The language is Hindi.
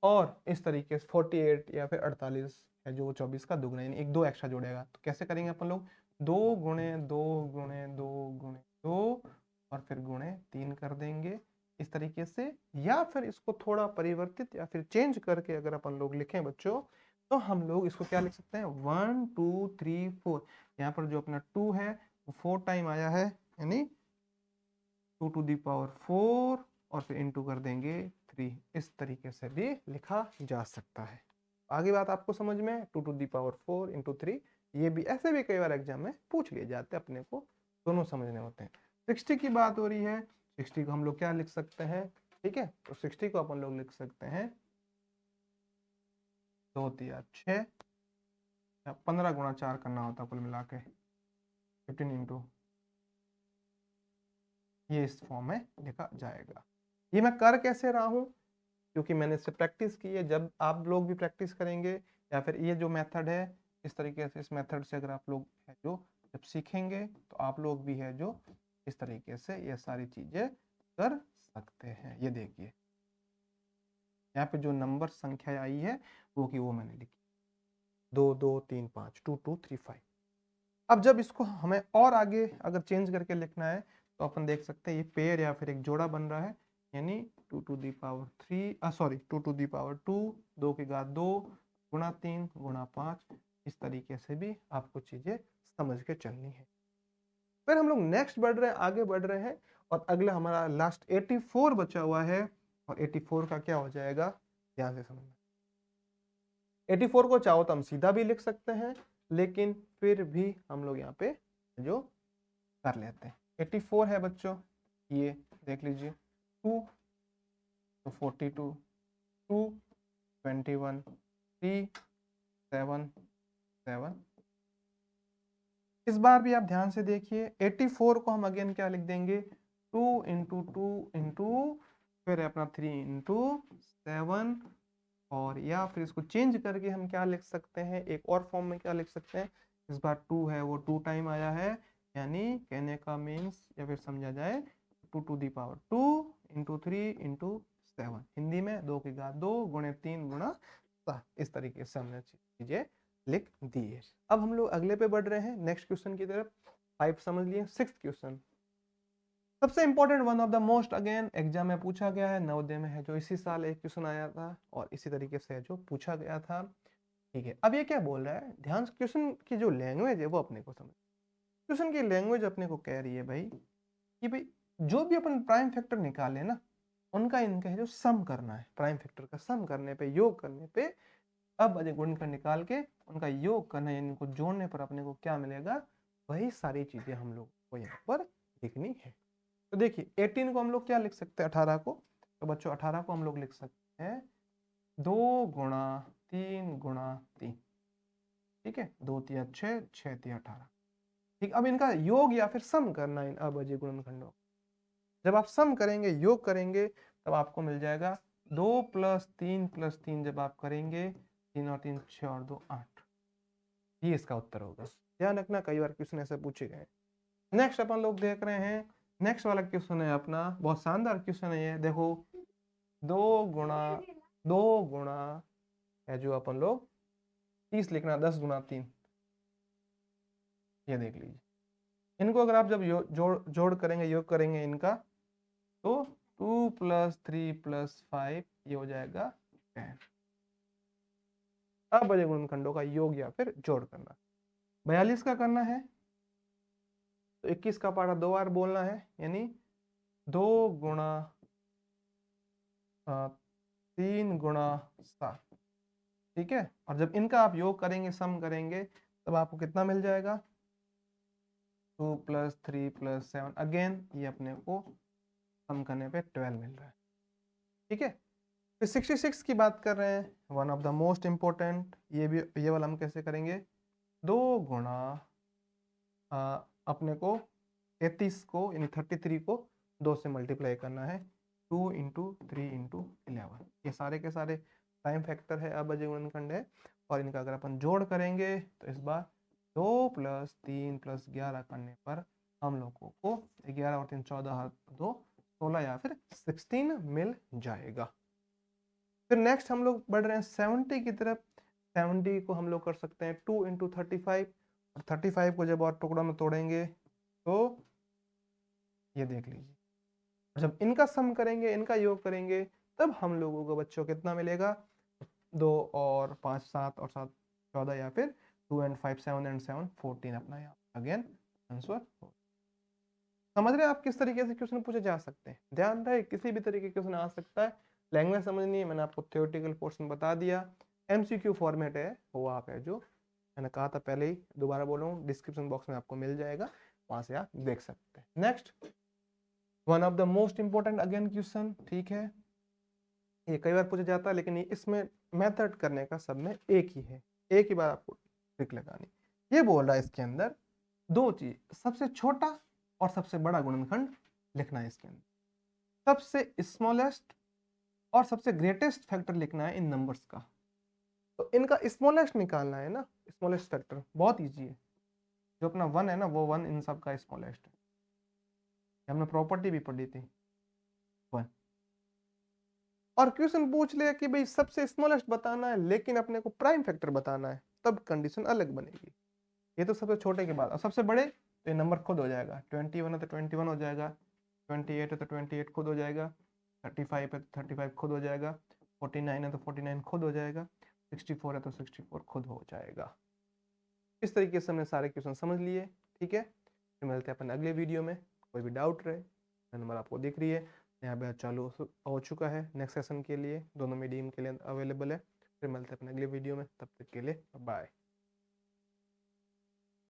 और इस तरीके से 48 या फिर 48 है जो 24 का दुगना, यानी एक 2 एक्स्ट्रा जोड़ेगा। तो कैसे करेंगे अपन लोग, 2 गुणे 2 गुणे 2 गुणे 2 और फिर गुणे 3 कर देंगे इस तरीके से। या फिर इसको थोड़ा परिवर्तित या फिर चेंज करके अगर अपन लोग लिखें बच्चों, तो हम लोग इसको क्या लिख सकते हैं, 1 2 3 4। यहाँ पर जो अपना 2 है वो 4 टाइम आया है, यानी 2 टू दी पावर 4 और फिर इंटू कर देंगे 3। इस तरीके से भी लिखा जा सकता है। आगे बात आपको समझ में, 2 टू दी पावर 4 इंटू 3, ये भी ऐसे भी कई बार एग्जाम में पूछ लिए जाते हैं, अपने को दोनों समझने होते हैं। 60 की बात हो रही है, 60 को हम लोग क्या लिख सकते हैं, ठीक है, तो 60 को अपन लोग लिख सकते हैं 2 तिया 6, 15 गुणा 4 करना होता है कुल मिला के, 15 इंटू, ये इस फॉर्म में लिखा जाएगा। ये मैं कर कैसे रहा हूं, क्योंकि मैंने इससे प्रैक्टिस की है। जब आप लोग भी प्रैक्टिस करेंगे या फिर ये जो मेथड है इस तरीके से, इस मेथड से अगर आप लोग है जो जब सीखेंगे तो आप लोग भी है जो इस तरीके से ये सारी चीजें कर सकते हैं। ये देखिए यहाँ पे जो नंबर संख्या आई है वो मैंने लिखी 2 2 3 5 2 2 3 5। अब जब इसको हमें और आगे अगर चेंज करके लिखना है तो अपन देख सकते हैं ये पेयर या फिर एक जोड़ा बन रहा है, यानी 2 to the power 3 sorry 2 to the power 2, 2 की घात 2 गुणा 3 गुणा 5। इस तरीके से भी आपको चीजें समझ के चलनी है। फिर हम लोग नेक्स्ट बढ़ रहे हैं, आगे बढ़ रहे हैं, और अगला हमारा लास्ट 84 बचा हुआ है। और 84 का क्या हो जाएगा, ध्यान से समझना। 84 को चाहो तो हम सीधा भी लिख सकते हैं, लेकिन फिर भी हम लोग यहाँ पे जो कर लेते हैं। 84 है बच्चों, ये देख लीजिए 2 तो 42 2 21 3 7 7। इस बार भी आप ध्यान से देखिए, 84 को हम अगेन क्या लिख देंगे, 2 इंटू 2 इंटू फिर अपना 3 इंटू 7। और या फिर इसको चेंज करके हम क्या लिख सकते हैं, एक और फॉर्म में क्या लिख सकते हैं, इस बार 2 है वो 2 टाइम आया है, यानी कहने का मीन्स या फिर समझा जाए 2 to the power 2 into 3 into 7। Hindi में 2 की घात 2 गुणे 3 गुणा 7। इस तरीके से हमने चीजें लिख दी है। अब हम लोग अगले पे बढ़ रहे हैं, नेक्स्ट क्वेश्चन की तरफ। 5 समझ लिए, 6th क्वेश्चन सबसे important, one of the most, again exam में पूछा गया है, नवोदय में है जो इसी साल एक क्वेश्चन आया था और इसी तरीके से है जो पूछा गया था। ठीक है, अब ये क्या बोल रहा है, ध्यान से क्वेश्चन की जो लैंग्वेज है वो अपने को समझ। क्वेश्चन की लैंग्वेज अपने को कह रही है भाई कि भाई जो भी अपन प्राइम फैक्टर निकाले ना, उनका इनका है जो सम करना है, प्राइम फैक्टर का सम करने पे, योग करने पे, अब अजय गुणनखंड निकाल के उनका योग करना है, यानी इनको जोड़ने पर अपने को क्या मिलेगा, वही सारी चीजें हम लोग को यहाँ पर लिखनी है। तो देखिए 18 को हम लोग क्या लिख सकते हैं, 18 को, तो बच्चों 18 को हम लोग लिख सकते हैं 2 गुणा 3 गुणा 3। ठीक है, 2 तिया 6 6 तिया 18। ठीक, अब इनका योग या फिर सम करना इन अभाज्य गुणनखंडों। जब आप सम करेंगे, योग करेंगे, तब आपको मिल जाएगा 2 प्लस 3 जब आप करेंगे, 3 और 3 6 और 2 8। ये इसका उत्तर होगा। ध्यान रखना, कई बार क्वेश्चन ऐसे पूछे गए। नेक्स्ट अपन लोग देख रहे हैं, नेक्स्ट वाला क्वेश्चन है अपना, बहुत शानदार क्वेश्चन है ये, देखो 2 गुणा 2 गुणा है जो अपन लोग 30 लिखना, 10 गुणा 3। ये देख लीजिए, इनको अगर आप जब जोड़ करेंगे, योग करेंगे इनका, तो 2 प्लस 3 प्लस 5 ये हो जाएगा 10। अब बजे गुणनखंडों का योग या फिर जोड़ करना, 42 का करना है तो 21 का पारा 2 बार बोलना है, यानी 2 गुणा 3 गुणा 7। ठीक है, और जब इनका आप योग करेंगे, सम करेंगे, तब आपको कितना मिल जाएगा, 2 प्लस 3 प्लस 7। अगेन ये अपने को सम करने पे 12 मिल रहा है। ठीक है, फिर 66 की बात कर रहे हैं, one of the most important, ये वाला हम कैसे करेंगे, 2 गुणा अपने को 33 को यानी 33 को 2 से मल्टीप्लाई करना है, 2 इंटू 3 इंटू 11। ये सारे के सारे टाइम फैक्टर है, अभाज्य गुणनखंड है, और इनका अगर अपन जोड़ करेंगे तो इस बार 2 प्लस 3 प्लस 11 करने पर हम लोगों को 11 और 3 14 2 16 या फिर 16 मिल जाएगा। फिर नेक्स्ट हम लोग बढ़ रहे हैं 70 की तरफ। 70 को हम लोग कर सकते हैं 2 इंटू 35, और 35 को जब और टुकड़ों में तोड़ेंगे तो ये देख लीजिए, जब इनका सम करेंगे, इनका योग करेंगे, तब हम लोगों को बच्चों कितना मिलेगा, 2 और 5 7 और 7 14, या फिर 2 एंड 5 7 एंड 7 14 अपना यहाँ अगेन आंसर। समझ रहे हैं आप किस तरीके से क्वेश्चन पूछे जा सकते हैं। ध्यान रहे किसी भी तरीके के क्वेश्चन आ सकता है। लैंग्वेज समझनी है, मैंने आपको थ्योरेटिकल पोर्शन बता दिया। एमसीक्यू फॉर्मेट है वो आप है जो मैंने कहा था पहले ही, दोबारा बोल रहा हूँ, डिस्क्रिप्शन बॉक्स में आपको मिल जाएगा, वहां से आप देख सकते हैं। Next, one of the most important again question, ठीक है, ये कई बार पूछा जाता है, लेकिन इसमें मेथड करने का सब में एक ही है, एक ही बार आपको ट्रिक लगानी। ये बोल रहा है इसके अंदर दो चीज, सबसे छोटा और सबसे बड़ा गुणनखंड लिखना है इसके अंदर, सबसे स्मॉलेस्ट और सबसे ग्रेटेस्ट फैक्टर लिखना है इन नंबर्स का। तो इनका स्मॉलेस्ट निकालना है ना, स्मॉलेस्ट फैक्टर बहुत इजी है, जो अपना 1 है ना, वो 1 इन सब का स्मॉलेस्ट है। हमने प्रॉपर्टी भी पढ़ी थी 1। और क्वेश्चन पूछ लिया कि भाई सबसे स्मॉलेस्ट बताना है लेकिन अपने को प्राइम फैक्टर बताना है, तब कंडीशन अलग बनेगी। ये तो सबसे छोटे के बाद, और सबसे बड़े तो ये नंबर खुद हो जाएगा। 21 है तो 21 हो जाएगा, 28 है तो 28 खुद हो जाएगा, 35 है तो 35 खुद हो जाएगा, 49 है तो 49 खुद हो जाएगा, 64 है तो 64 खुद हो जाएगा। इस तरीके से हमने सारे क्वेश्चन समझ लिए, ठीक है। फिर मिलते हैं अपन अगले वीडियो में। कोई भी डाउट रहे, नंबर आपको दिख रही है, यहाँ बैच चालू हो चुका है नेक्स्ट सेशन के लिए, दोनों मीडियम के लिए अवेलेबल है। फिर मिलते हैं अपने अगले वीडियो में, तब तक के लिए बाय।